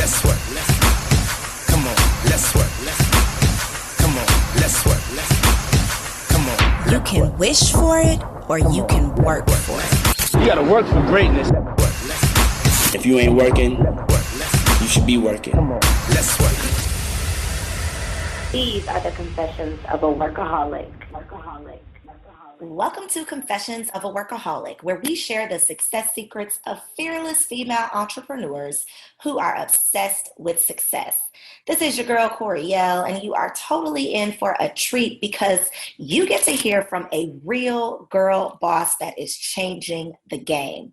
let's work. Come on, let's work. Come on, let's work. Come on. You can wish for it or you can work for it. You gotta work for greatness. If you ain't working, you should be working. Come on, let's work. These are the confessions of a workaholic. Welcome to Confessions of a Workaholic, where we share the success secrets of fearless female entrepreneurs who are obsessed with success. This is your girl, Coriel, and you are totally in for a treat because you get to hear from a real girl boss that is changing the game.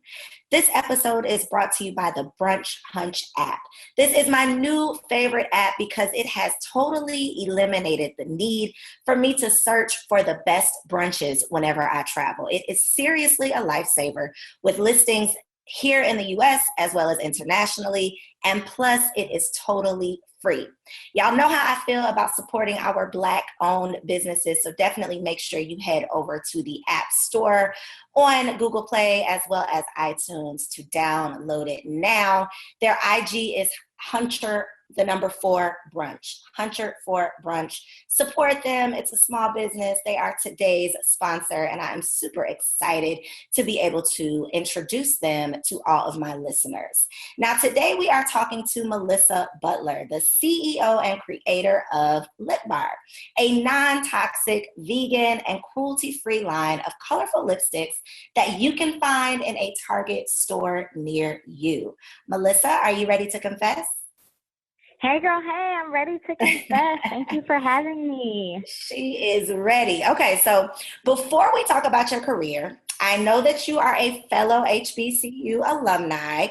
This episode is brought to you by the Brunch Hunch app. This is my new favorite app because it has totally eliminated the need for me to search for the best brunches whenever I travel. It is seriously a lifesaver with listings here in the US as well as internationally, and plus it is totally free. Y'all know how I feel about supporting our Black-owned businesses, so definitely make sure you head over to the App Store on Google Play as well as iTunes to download it now. Their IG is Huncher4 Brunch. Huncher4 Brunch. Support them. It's a small business. They are today's sponsor, and I'm super excited to be able to introduce them to all of my listeners. Now, today we are talking to Melissa Butler, the CEO and creator of LipBar, a non-toxic, vegan, and cruelty-free line of colorful lipsticks that you can find in a Target store near you. Melissa, are you ready to confess? Hey girl, hey, I'm ready to confess. Thank you for having me. She is ready. Okay, so before we talk about your career, I know that you are a fellow HBCU alumni.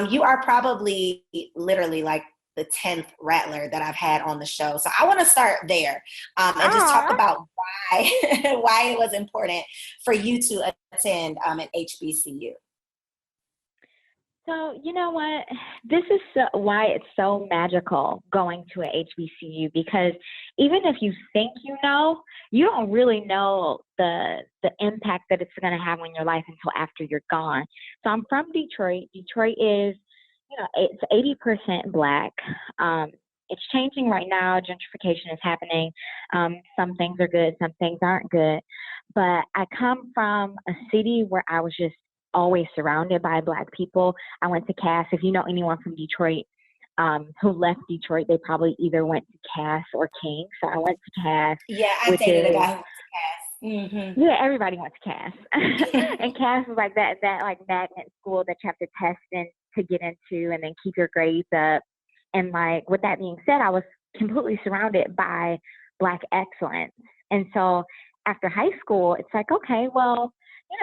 You are probably literally like the 10th Rattler that I've had on the show. So I want to start there and just talk about why it was important for you to attend an HBCU. So, you know what? This is why it's so magical going to a HBCU, because even if you think you know, you don't really know the impact that it's going to have on your life until after you're gone. So I'm from Detroit. Detroit is, it's 80% Black. It's changing right now. Gentrification is happening. Some things are good, some things aren't good. But I come from a city where I was just always surrounded by Black people. I went to Cass. If you know anyone from Detroit who left Detroit, they probably either went to Cass or King. So I went to Cass. Yeah, I dated a guy who went to Cass. Mm-hmm. Yeah, everybody went to Cass. And Cass was like that like magnet school that you have to test in to get into and then keep your grades up. And like, with that being said, I was completely surrounded by Black excellence. And so after high school, it's like, okay, well,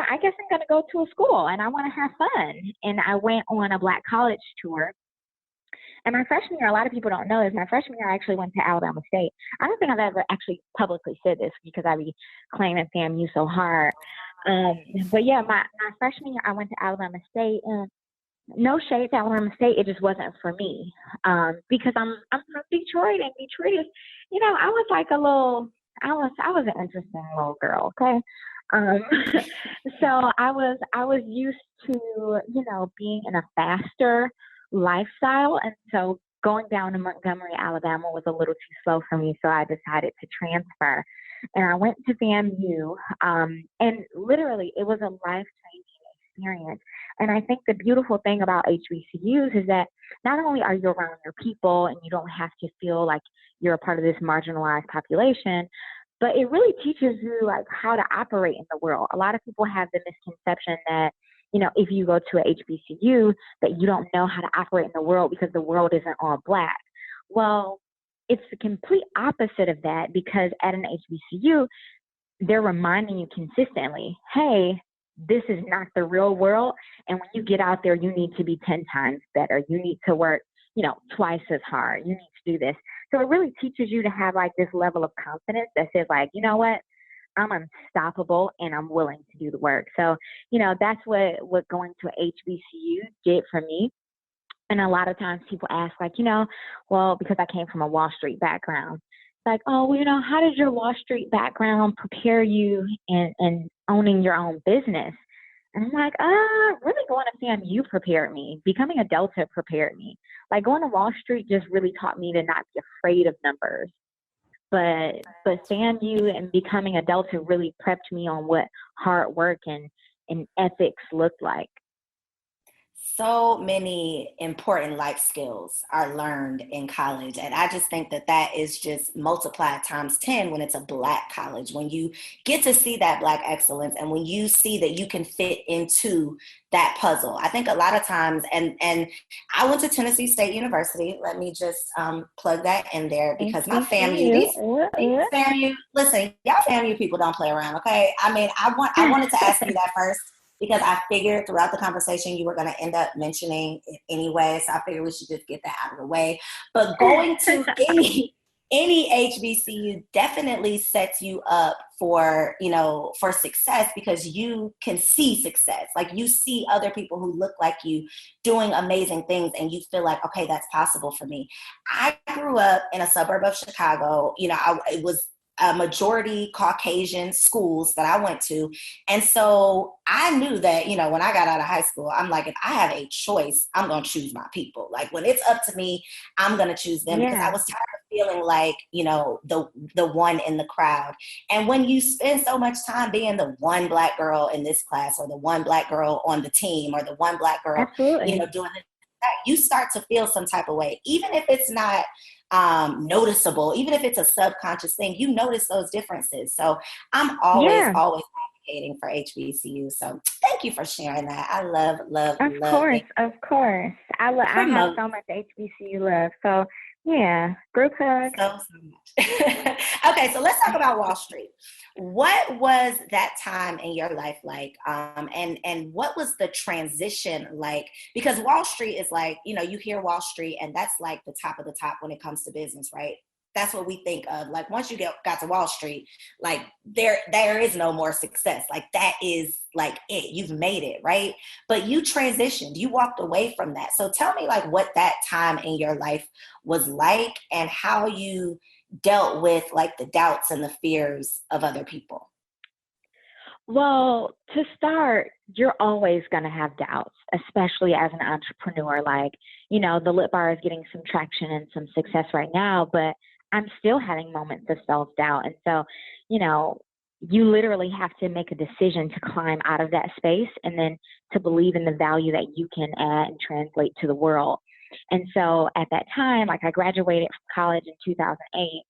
I guess I'm going to go to a school and I want to have fun. And I went on a Black college tour. And my freshman year, a lot of people don't know this, my freshman year, I actually went to Alabama State. I don't think I've ever actually publicly said this because I be claiming FAMU so hard. But yeah, my freshman year, I went to Alabama State, and no shade to Alabama State, it just wasn't for me. Because I'm from Detroit, and Detroit is, I was like I was an interesting little girl, okay? So I was used to, being in a faster lifestyle. And so going down to Montgomery, Alabama was a little too slow for me. So I decided to transfer, and I went to FAMU. And literally it was a life-changing experience. And I think the beautiful thing about HBCUs is that not only are you around your people and you don't have to feel like you're a part of this marginalized population, but it really teaches you like how to operate in the world. A lot of people have the misconception that, if you go to a HBCU, that you don't know how to operate in the world because the world isn't all Black. Well, it's the complete opposite of that, because at an HBCU, they're reminding you consistently, hey, this is not the real world. And when you get out there, you need to be 10 times better. You need to work, twice as hard. You need to do this. So it really teaches you to have like this level of confidence that says like, you know what, I'm unstoppable and I'm willing to do the work. So, that's what going to a HBCU did for me. And a lot of times people ask like, well, because I came from a Wall Street background, like, oh, well, how did your Wall Street background prepare you in owning your own business? And I'm like, really going to FAMU prepared me. Becoming a Delta prepared me. Like going to Wall Street just really taught me to not be afraid of numbers. But FAMU and becoming a Delta really prepped me on what hard work and ethics looked like. So many important life skills are learned in college. And I just think that that is just multiplied times 10 when it's a Black college, when you get to see that Black excellence and when you see that you can fit into that puzzle. I think a lot of times, and I went to Tennessee State University. Let me just plug that in there because my FAMU, these FAMU, listen, y'all FAMU people don't play around, okay? I mean, I wanted to ask you that first, because I figured throughout the conversation you were going to end up mentioning it anyway. So I figured we should just get that out of the way. But going to any HBCU definitely sets you up for, for success, because you can see success. Like you see other people who look like you doing amazing things and you feel like, okay, that's possible for me. I grew up in a suburb of Chicago. It was a majority Caucasian schools that I went to. And so I knew that, when I got out of high school, I'm like, if I have a choice, I'm going to choose my people. Like when it's up to me, I'm going to choose them, because I was tired of feeling like, the one in the crowd. And when you spend so much time being the one Black girl in this class, or the one Black girl on the team, or the one Black girl, doing this, you start to feel some type of way, even if it's not noticeable, even if it's a subconscious thing, you notice those differences. So I'm always advocating for HBCU. So thank you for sharing that. I love. Of course. I have so much HBCU love. So yeah, group hug. So much. Okay, so let's talk about Wall Street. What was that time in your life like? And what was the transition like? Because Wall Street is like, you hear Wall Street and that's like the top of the top when it comes to business, right? That's what we think of. Like once you got to Wall Street, like there is no more success. Like that is like it. You've made it, right? But you transitioned. You walked away from that. So tell me like what that time in your life was like and how you dealt with like the doubts and the fears of other people. Well, to start, you're always going to have doubts, especially as an entrepreneur. Like, the LipBar is getting some traction and some success right now, but I'm still having moments of self-doubt. And so, you literally have to make a decision to climb out of that space and then to believe in the value that you can add and translate to the world. And so at that time, like I graduated from college in 2008,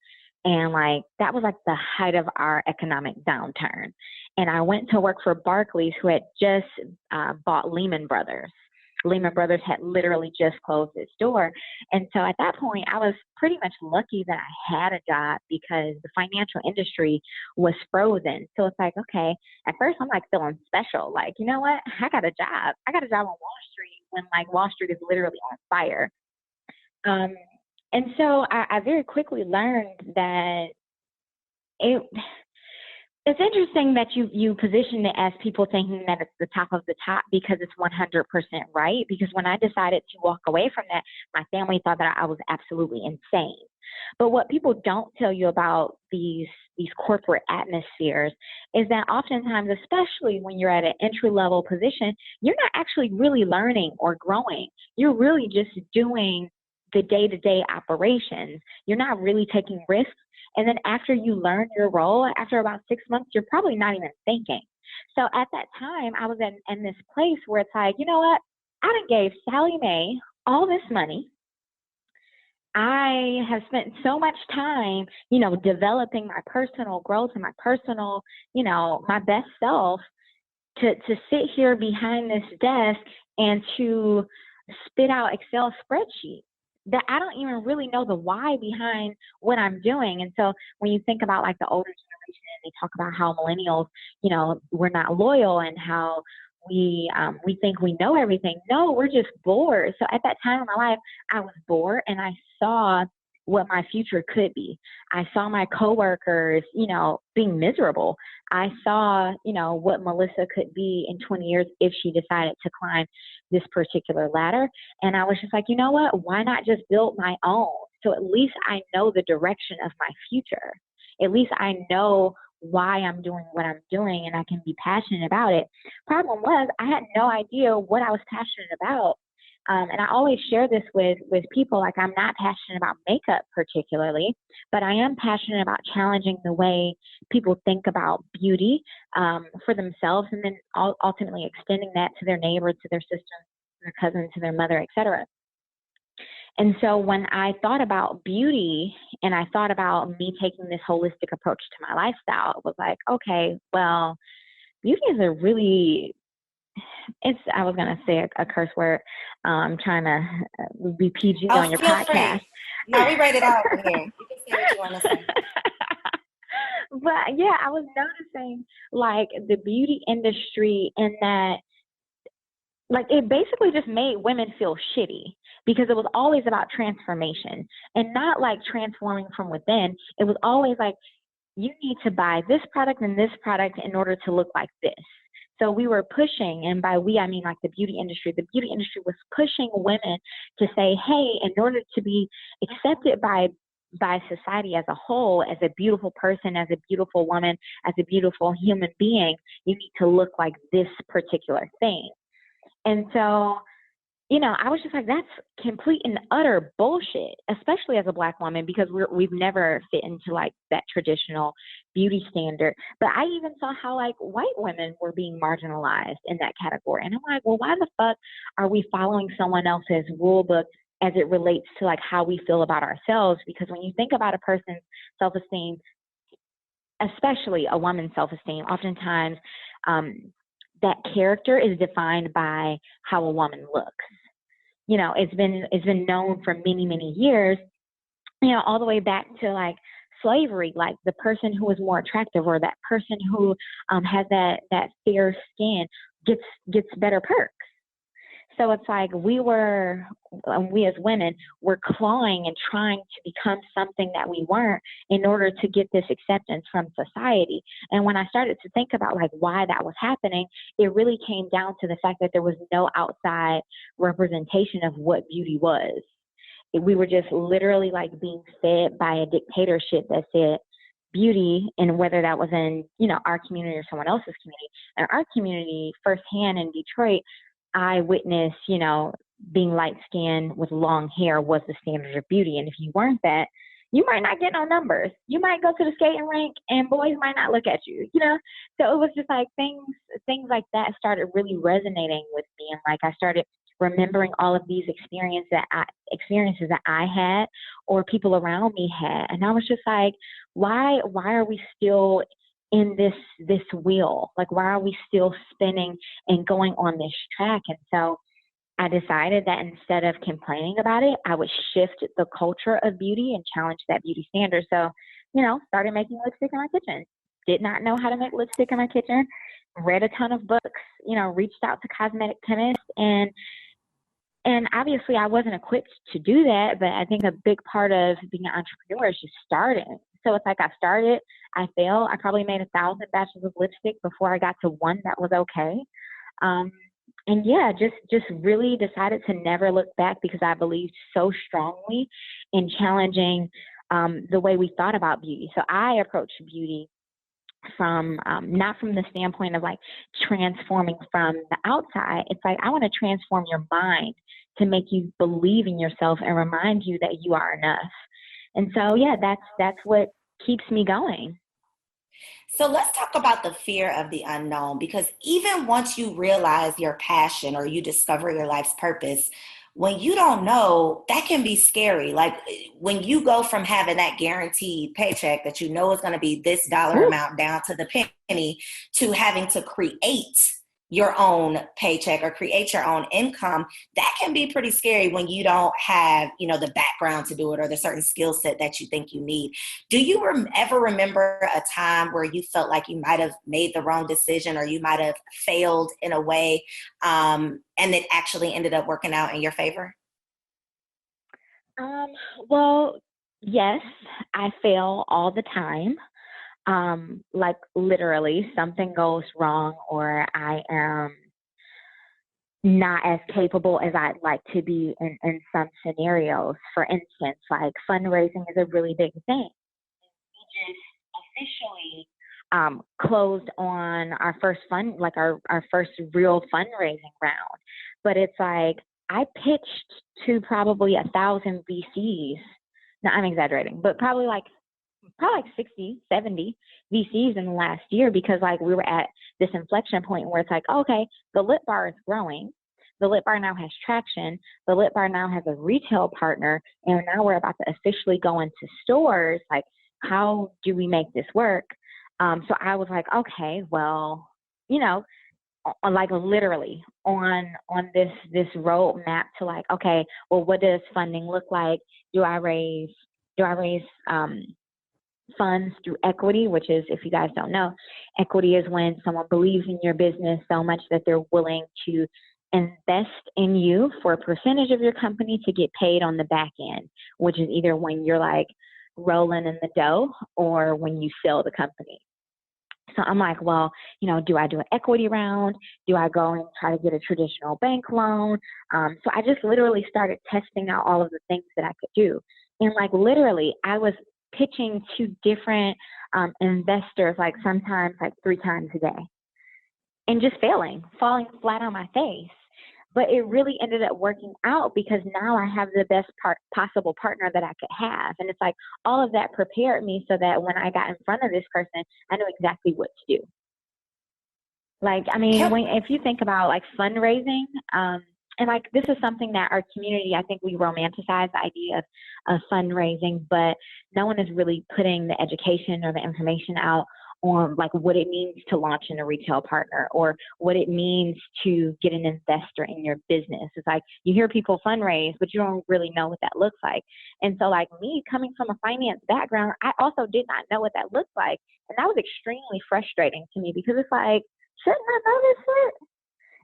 and like that was like the height of our economic downturn. And I went to work for Barclays, who had just bought Lehman Brothers. Lehman Brothers had literally just closed its door. And so at that point, I was pretty much lucky that I had a job because the financial industry was frozen. So it's like, okay, at first I'm like feeling special. Like, you know what? I got a job. I got a job on Wall Street when like Wall Street is literally on fire. And so I very quickly learned that it's interesting that you position it as people thinking that it's the top of the top because it's 100% right. Because when I decided to walk away from that, my family thought that I was absolutely insane. But what people don't tell you about these corporate atmospheres is that oftentimes, especially when you're at an entry-level position, you're not actually really learning or growing. You're really just doing the day-to-day operations. You're not really taking risks. And then after you learn your role, after about 6 months, you're probably not even thinking. So at that time, I was in this place where it's like, you know what? I done gave Sally Mae all this money. I have spent so much time, developing my personal growth and my personal, my best self to sit here behind this desk and to spit out Excel spreadsheets that I don't even really know the why behind what I'm doing. And so when you think about like the older generation, and they talk about how millennials, we're not loyal and how we think we know everything. No, we're just bored. So at that time in my life, I was bored and I saw what my future could be. I saw my coworkers, being miserable. I saw, what Melissa could be in 20 years if she decided to climb this particular ladder. And I was just like, you know what? Why not just build my own? So at least I know the direction of my future. At least I know why I'm doing what I'm doing and I can be passionate about it. Problem was I had no idea what I was passionate about. And I always share this with people, like I'm not passionate about makeup particularly, but I am passionate about challenging the way people think about beauty for themselves, and then ultimately extending that to their neighbor, to their sister, their cousin, to their mother, etc. And so when I thought about beauty and I thought about me taking this holistic approach to my lifestyle, it was like, okay, well, beauty is a really, I was going to say a curse word. I'm trying to be PG on your podcast. Free. No, we rated out over here. You can say what you want to say. But yeah, I was noticing like the beauty industry in that, like it basically just made women feel shitty because it was always about transformation and not like transforming from within. It was always like, you need to buy this product and this product in order to look like this. So we were pushing, and by we, I mean like the beauty industry was pushing women to say, hey, in order to be accepted by society as a whole, as a beautiful person, as a beautiful woman, as a beautiful human being, you need to look like this particular thing. And so, you know, I was just like, that's complete and utter bullshit, especially as a Black woman, because we've never fit into like that traditional beauty standard. But I even saw how like white women were being marginalized in that category. And I'm like, well, why the fuck are we following someone else's rule book as it relates to like how we feel about ourselves? Because when you think about a person's self-esteem, especially a woman's self-esteem, oftentimes that character is defined by how a woman looks. You know, it's been known for many, many years, you know, all the way back to like slavery, like the person who is more attractive or that person who has that fair skin gets better perks. So it's like we as women were clawing and trying to become something that we weren't in order to get this acceptance from society. And when I started to think about like why that was happening, it really came down to the fact that there was no outside representation of what beauty was. We were just literally like being fed by a dictatorship that said beauty, and whether that was in, you know, our community or someone else's community. In our community, firsthand in Detroit, I witnessed, you know, being light-skinned with long hair was the standard of beauty. And if you weren't that, you might not get no numbers. You might go to the skating rink and boys might not look at you, you know? So it was just like things like that started really resonating with me. And like I started remembering all of these experiences that I had or people around me had. And I was just like, why are we still in this wheel? Like, why are we still spinning and going on this track? And so I decided that instead of complaining about it, I would shift the culture of beauty and challenge that beauty standard. So, you know, started making lipstick in my kitchen. Did not know how to make lipstick in my kitchen. Read a ton of books, you know, reached out to cosmetic chemists, and obviously I wasn't equipped to do that, but I think a big part of being an entrepreneur is just starting. So it's like I started, I failed. I probably made 1,000 batches of lipstick before I got to one that was okay. And yeah, just really decided to never look back because I believed so strongly in challenging the way we thought about beauty. So I approached beauty from not from the standpoint of like transforming from the outside. It's like I want to transform your mind to make you believe in yourself and remind you that you are enough. And so yeah, that's what keeps me going. So let's talk about the fear of the unknown, because even once you realize your passion or you discover your life's purpose, when you don't know, that can be scary. Like when you go from having that guaranteed paycheck that you know is going to be this dollar amount down to the penny to having to create your own paycheck or create your own income, that can be pretty scary when you don't have, you know, the background to do it or the certain skill set that you think you need. Do you ever remember a time where you felt like you might have made the wrong decision or you might have failed in a way and it actually ended up working out in your favor? Well, yes, I fail all the time. Like literally something goes wrong or I am not as capable as I'd like to be in some scenarios. For instance, like fundraising is a really big thing. We just officially closed on our first our first real fundraising round. But it's like, I pitched to probably 1,000 VCs. Now I'm exaggerating, but probably like 60, 70 VCs in the last year, because like we were at this inflection point where it's like, okay, the LipBar is growing. The LipBar now has traction. The LipBar now has a retail partner, and now we're about to officially go into stores. Like, how do we make this work? So I was like, okay, well, like literally on this roadmap to like, okay, well, what does funding look like? Do I raise funds through equity, which is, if you guys don't know, equity is when someone believes in your business so much that they're willing to invest in you for a percentage of your company to get paid on the back end, which is either when you're like rolling in the dough or when you sell the company. So I'm like, well, do I do an equity round? Do I go and try to get a traditional bank loan? So I just literally started testing out all of the things that I could do. And like literally, I was pitching to different investors, like sometimes like 3 times a day, and just falling flat on my face. But it really ended up working out because now I have the best possible partner that I could have. And it's like all of that prepared me so that when I got in front of this person, I knew exactly what to do. Like, I mean, if you think about like fundraising, and like this is something that our community, I think we romanticize the idea of fundraising, but no one is really putting the education or the information out on like what it means to launch in a retail partner or what it means to get an investor in your business. It's like you hear people fundraise, but you don't really know what that looks like. And so like me coming from a finance background, I also did not know what that looked like. And that was extremely frustrating to me because it's like, shouldn't I know this shit?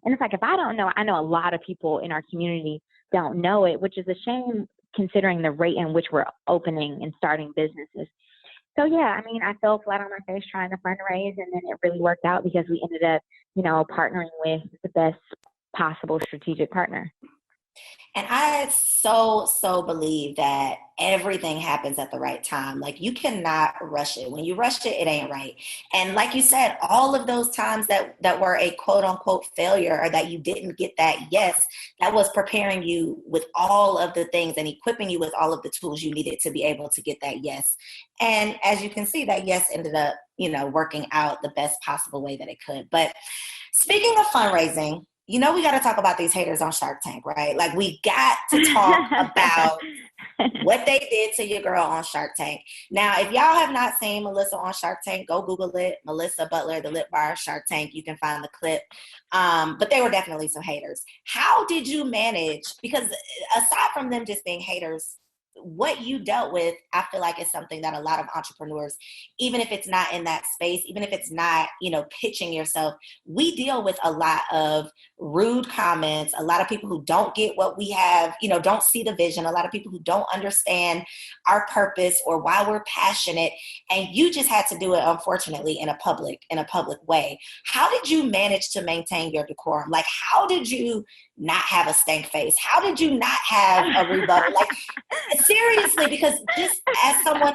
And it's like, if I don't know, I know a lot of people in our community don't know it, which is a shame considering the rate in which we're opening and starting businesses. So yeah, I mean, I fell flat on my face trying to fundraise, and then it really worked out because we ended up, partnering with the best possible strategic partner. And I so believe that everything happens at the right time. Like you cannot rush it. When you rush it, it ain't right. And like you said, all of those times that were a quote unquote failure or that you didn't get that yes, that was preparing you with all of the things and equipping you with all of the tools you needed to be able to get that yes. And as you can see, that yes ended up, working out the best possible way that it could. But speaking of fundraising, we got to talk about these haters on Shark Tank, right? Like we got to talk about what they did to your girl on Shark Tank. Now, if y'all have not seen Melissa on Shark Tank, go Google it. Melissa Butler, the LipBar Shark Tank. You can find the clip. But they were definitely some haters. How did you manage? Because aside from them just being haters, what you dealt with, I feel like is something that a lot of entrepreneurs, even if it's not in that space, even if it's not, pitching yourself, we deal with a lot of rude comments, a lot of people who don't get what we have, don't see the vision, a lot of people who don't understand our purpose or why we're passionate. And you just had to do it, unfortunately, in a public way. How did you manage to maintain your decorum? Like, how did you not have a stank face? How did you not have a rebuttal? Like, seriously, because just as someone,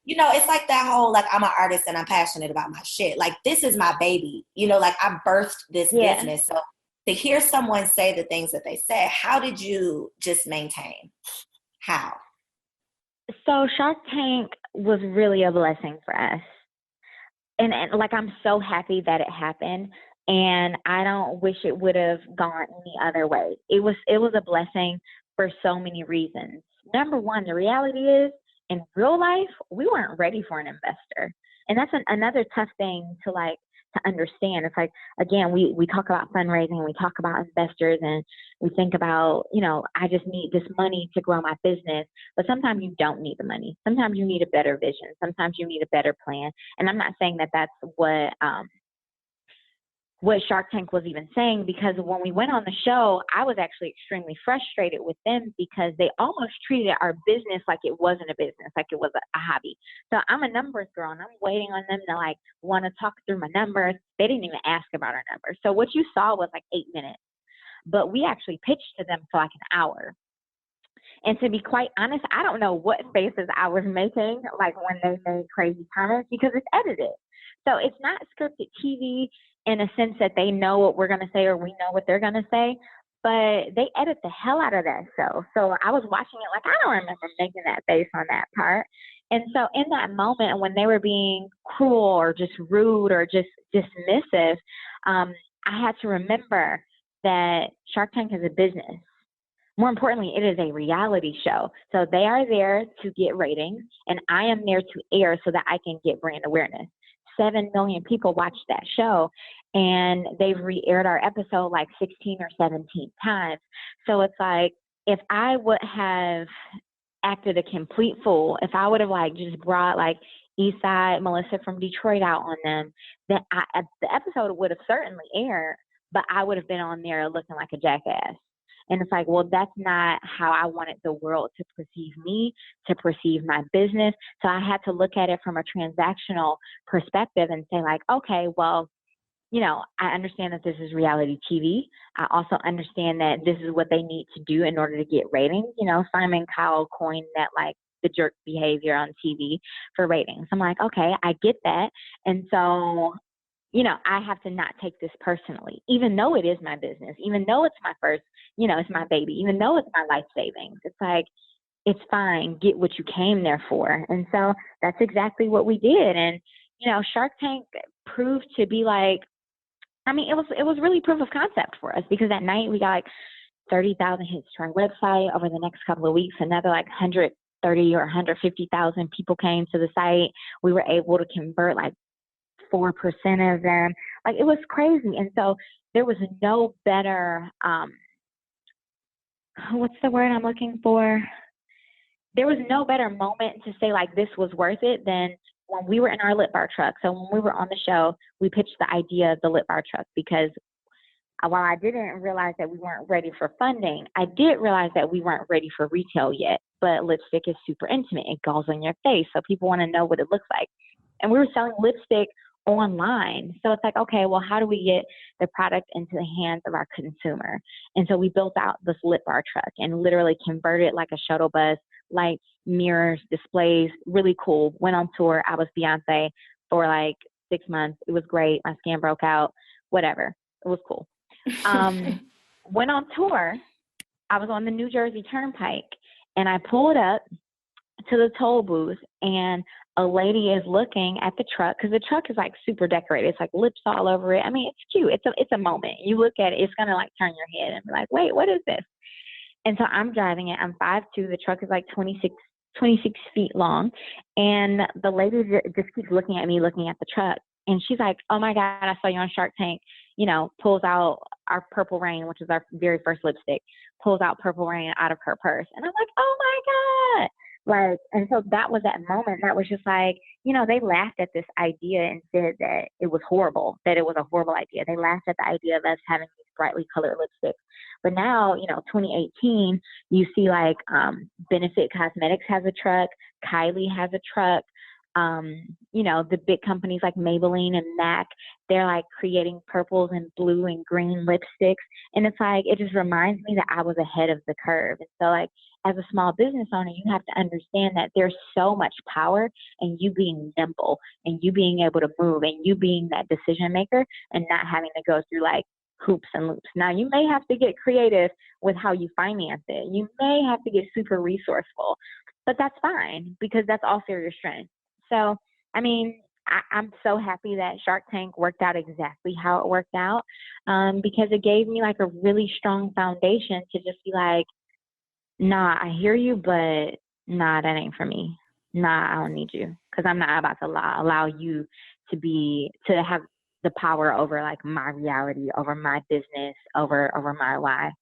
it's like that whole, like, I'm an artist and I'm passionate about my shit. Like, this is my baby, like I birthed this business. So to hear someone say the things that they said, how did you just maintain? How? So Shark Tank was really a blessing for us. And like, I'm so happy that it happened. And I don't wish it would have gone any other way. It was a blessing for so many reasons. Number one, the reality is, in real life, we weren't ready for an investor. And that's another tough thing to understand. It's like, again, we talk about fundraising, we talk about investors, and we think about, I just need this money to grow my business. But sometimes you don't need the money. Sometimes you need a better vision. Sometimes you need a better plan. And I'm not saying that that's what Shark Tank was even saying, because when we went on the show, I was actually extremely frustrated with them because they almost treated our business like it wasn't a business, like it was a hobby. So I'm a numbers girl, and I'm waiting on them to want to talk through my numbers. They didn't even ask about our numbers. So what you saw was 8 minutes, but we actually pitched to them for an hour. And to be quite honest, I don't know what faces I was making, when they made crazy comments, because it's edited. So it's not scripted TV in a sense that they know what we're going to say or we know what they're going to say, but they edit the hell out of that show. So I was watching it like, I don't remember making that face on that part. And so in that moment when they were being cruel or just rude or just dismissive, I had to remember that Shark Tank is a business. More importantly, it is a reality show. So they are there to get ratings, and I am there to air so that I can get brand awareness. 7 million people watch that show, and they've re-aired our episode like 16 or 17 times. So it's like, if I would have acted a complete fool, if I would have like just brought like Eastside Melissa from Detroit out on them, then the episode would have certainly aired, but I would have been on there looking like a jackass. And it's like, well, that's not how I wanted the world to perceive me, to perceive my business. So I had to look at it from a transactional perspective and say like, okay, well, you know, I understand that this is reality TV. I also understand that this is what they need to do in order to get ratings. You know, Simon Cowell coined that like the jerk behavior on TV for ratings. I'm like, okay, I get that. And so, you know, I have to not take this personally, even though it is my business, even though it's my first, you know, it's my baby, even though it's my life savings. It's like, it's fine. Get what you came there for. And so that's exactly what we did. And, you know, Shark Tank proved to be like, I mean, it was really proof of concept for us, because that night we got like 30,000 hits to our website. Over the next couple of weeks, another like 130 or 150,000 people came to the site. We were able to convert like 4% of them. Like, it was crazy. And so there was no better, what's the word I'm looking for? There was no better moment to say like, this was worth it than when we were in our LipBar truck. So when we were on the show, we pitched the idea of the LipBar truck, because while I didn't realize that we weren't ready for funding, I did realize that we weren't ready for retail yet. But lipstick is super intimate. It goes on your face. So people want to know what it looks like. And we were selling lipstick online. So it's like, okay, well, how do we get the product into the hands of our consumer? And so we built out this LipBar truck and literally converted like a shuttle bus, lights, mirrors, displays, really cool. Went on tour. I was Beyonce for like 6 months. It was great. My skin broke out, whatever. It was cool. Went on tour. I was on the New Jersey Turnpike, and I pulled up to the toll booth, and a lady is looking at the truck, because the truck is like super decorated. It's like lips all over it. I mean, it's cute. It's a moment. You look at it, it's gonna like turn your head and be like, wait, what is this? And so I'm driving it. I'm 5'2". The truck is like 26 feet long, and the lady just keeps looking at me, looking at the truck, and she's like, oh my God, I saw you on Shark Tank. You know, pulls out our Purple Rain, which is our very first lipstick, pulls out Purple Rain out of her purse, and I'm like, oh my God. Like, and so that was that moment that was just like, you know, they laughed at this idea and said that it was horrible, that it was a horrible idea. They laughed at the idea of us having these brightly colored lipsticks. But now, you know, 2018, you see like Benefit Cosmetics has a truck, Kylie has a truck. You know, the big companies like Maybelline and MAC, they're like creating purples and blue and green lipsticks. And it's like, it just reminds me that I was ahead of the curve. And so like, as a small business owner, you have to understand that there's so much power in you being nimble and you being able to move and you being that decision maker and not having to go through like hoops and loops. Now, you may have to get creative with how you finance it. You may have to get super resourceful, but that's fine, because that's also your strength. So, I mean, I'm so happy that Shark Tank worked out exactly how it worked out, because it gave me like a really strong foundation to just be like, nah, I hear you, but nah, that ain't for me. Nah, I don't need you, because I'm not about to allow you to have the power over like my reality, over my business, over my life.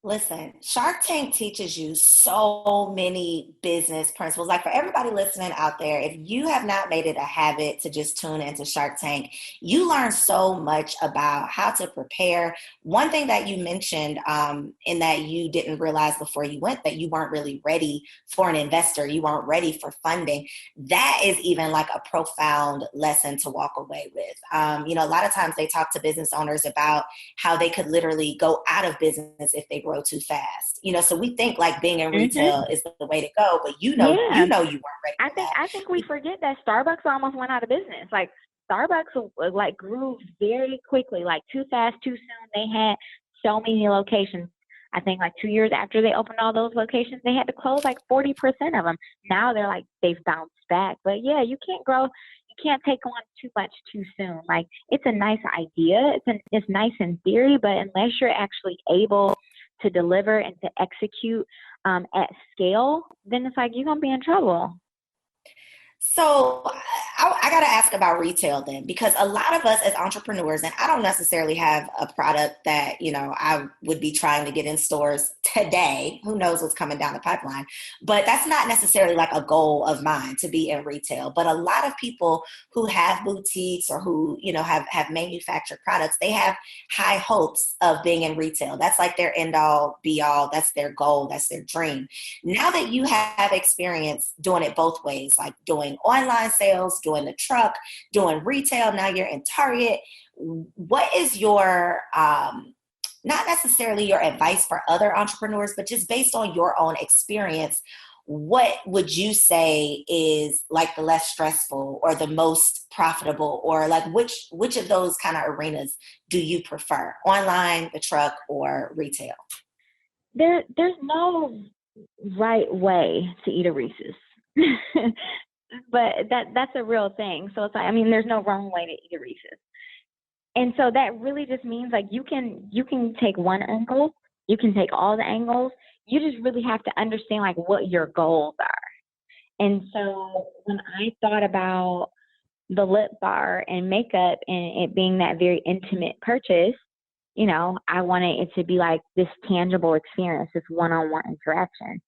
Listen, Shark Tank teaches you so many business principles. Like, for everybody listening out there, if you have not made it a habit to just tune into Shark Tank, you learn so much about how to prepare. One thing that you mentioned in that you didn't realize before you went, that you weren't really ready for an investor. You weren't ready for funding. That is even like a profound lesson to walk away with. You know, a lot of times they talk to business owners about how they could literally go out of business if they grow too fast. So we think like being in Mm-hmm. retail is the way to go, but you Yeah. weren't ready for that. I think we forget that Starbucks almost went out of business. Like Starbucks like grew very quickly, like too fast, too soon. They had so many locations. I think like 2 years after they opened all those locations, they had to close like 40% of them. Now they've bounced back. But yeah, you can't take on too much too soon. Like it's a nice idea. It's nice in theory, but unless you're actually able to deliver and to execute at scale, then it's like you're going to be in trouble. So I got to ask about retail then, because a lot of us as entrepreneurs, and I don't necessarily have a product that, I would be trying to get in stores today. Who knows what's coming down the pipeline? But that's not necessarily like a goal of mine to be in retail. But a lot of people who have boutiques or who, have manufactured products, they have high hopes of being in retail. That's like their end all be all. That's their goal. That's their dream. Now that you have experience doing it both ways, like doing online sales, doing the truck, doing retail, now you're in Target. What is your, not necessarily your advice for other entrepreneurs, but just based on your own experience, what would you say is like the less stressful or the most profitable, or like which of those kind of arenas do you prefer? Online, the truck, or retail? There's no right way to eat a Reese's. But that's a real thing. So it's like, there's no wrong way to eat a Reese's. And so that really just means like you can take one angle, you can take all the angles. You just really have to understand like what your goals are. And so when I thought about the LipBar and makeup and it being that very intimate purchase, I wanted it to be like this tangible experience, this one-on-one interaction.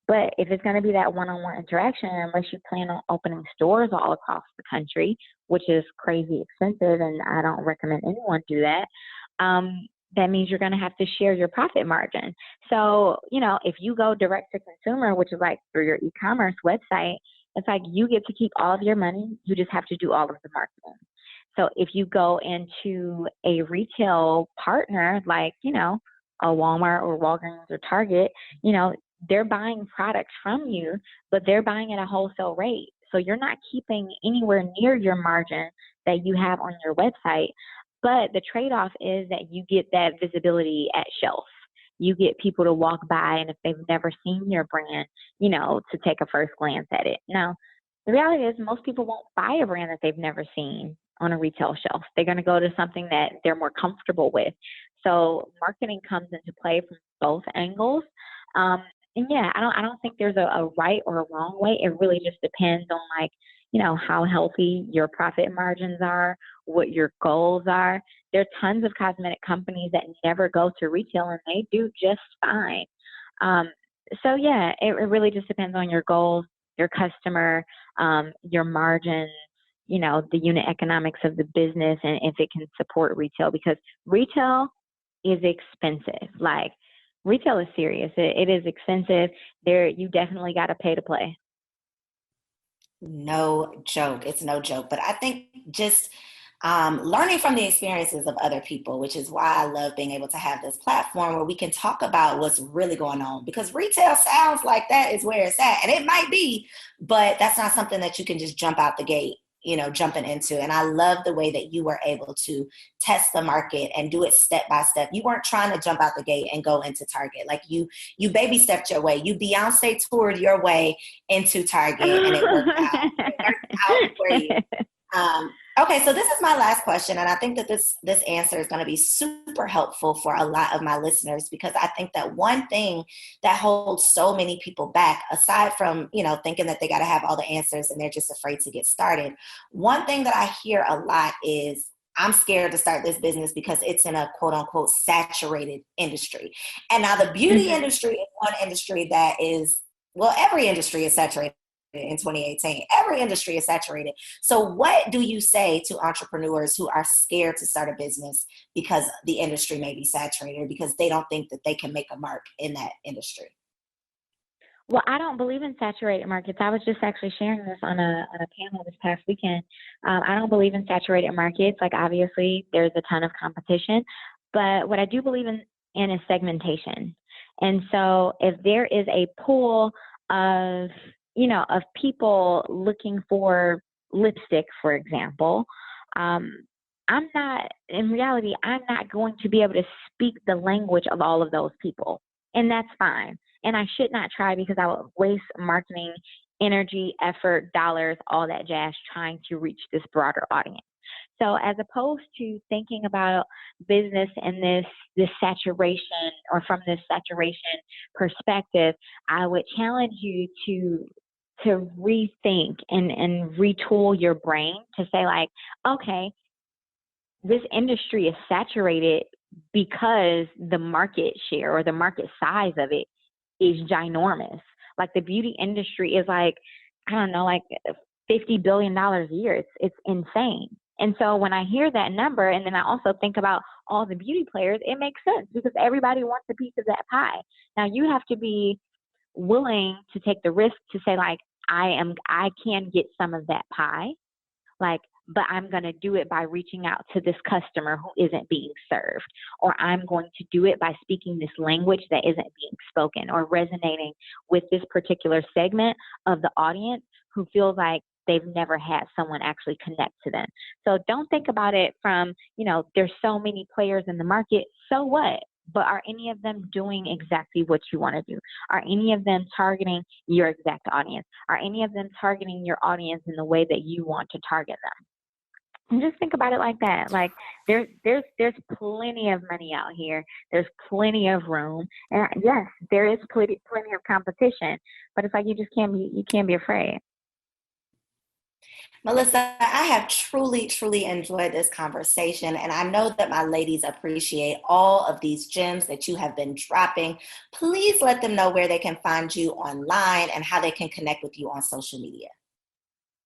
But if it's going to be that one-on-one interaction, unless you plan on opening stores all across the country, which is crazy expensive, and I don't recommend anyone do that, that means you're going to have to share your profit margin. So, if you go direct to consumer, which is like through your e-commerce website, it's like you get to keep all of your money. You just have to do all of the marketing. So if you go into a retail partner, like, a Walmart or Walgreens or Target, they're buying products from you, but they're buying at a wholesale rate. So you're not keeping anywhere near your margin that you have on your website. But the trade-off is that you get that visibility at shelf. You get people to walk by, and if they've never seen your brand, to take a first glance at it. Now, the reality is most people won't buy a brand that they've never seen on a retail shelf. They're going to go to something that they're more comfortable with. So marketing comes into play from both angles. And yeah, I don't think there's a right or a wrong way. It really just depends on like, how healthy your profit margins are, what your goals are. There are tons of cosmetic companies that never go to retail and they do just fine. So yeah, it really just depends on your goals, your customer, your margins, the unit economics of the business, and if it can support retail, because retail is expensive. Like, retail is serious. It is expensive. You definitely got to pay to play. No joke. It's no joke. But I think just learning from the experiences of other people, which is why I love being able to have this platform where we can talk about what's really going on, because retail sounds like that is where it's at. And it might be, but that's not something that you can just jump out the gate, jumping into. And I love the way that you were able to test the market and do it step by step. You weren't trying to jump out the gate and go into Target. Like you baby stepped your way. You Beyonce toured your way into Target, and it worked out. It worked out for you. Okay, so this is my last question, and I think that this answer is going to be super helpful for a lot of my listeners, because I think that one thing that holds so many people back, aside from, thinking that they got to have all the answers and they're just afraid to get started, one thing that I hear a lot is, I'm scared to start this business because it's in a quote unquote saturated industry. And now the beauty industry is one industry that is, well, every industry is saturated. In 2018, every industry is saturated. So what do you say to entrepreneurs who are scared to start a business because the industry may be saturated, because they don't think that they can make a mark in that industry? Well, I don't believe in saturated markets. I was just actually sharing this on a panel this past weekend. I don't believe in saturated markets. Like, obviously there's a ton of competition, but what I do believe in is segmentation. And so if there is a pool of, of people looking for lipstick, for example, in reality, I'm not going to be able to speak the language of all of those people. And that's fine. And I should not try, because I would waste marketing, energy, effort, dollars, all that jazz trying to reach this broader audience. So as opposed to thinking about business in this saturation, or from this saturation perspective, I would challenge you to rethink and retool your brain to say, like, okay, this industry is saturated because the market share or the market size of it is ginormous. Like, the beauty industry is like, I don't know, like $50 billion a year. It's insane. And so when I hear that number, and then I also think about all the beauty players, it makes sense, because everybody wants a piece of that pie. Now, you have to be willing to take the risk to say, like, I can get some of that pie, like, but I'm going to do it by reaching out to this customer who isn't being served, or I'm going to do it by speaking this language that isn't being spoken, or resonating with this particular segment of the audience who feels like they've never had someone actually connect to them. So don't think about it from, there's so many players in the market, so what? But are any of them doing exactly what you want to do? Are any of them targeting your exact audience? Are any of them targeting your audience in the way that you want to target them? And just think about it like that. Like, there's plenty of money out here. There's plenty of room. And yes, there is plenty of competition, but it's like, you can't be afraid. Melissa, I have truly, truly enjoyed this conversation, and I know that my ladies appreciate all of these gems that you have been dropping. Please let them know where they can find you online and how they can connect with you on social media.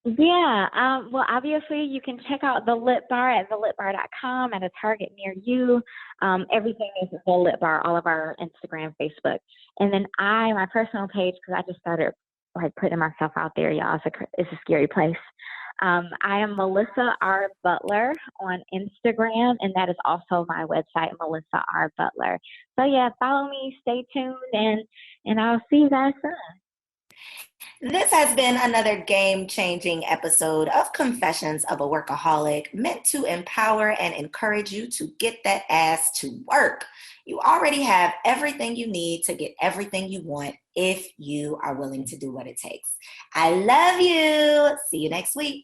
Yeah, well, obviously, you can check out the LipBar at thelipbar.com at a Target near you. Everything is the LipBar, all of our Instagram, Facebook. And then my personal page, because I just started like putting myself out there, y'all. It's a scary place. I am Melissa R. Butler on Instagram, and that is also my website, Melissa R. Butler. So yeah, follow me, stay tuned, and I'll see you guys soon. This has been another game-changing episode of Confessions of a Workaholic, meant to empower and encourage you to get that ass to work. You already have everything you need to get everything you want if you are willing to do what it takes. I love you. See you next week.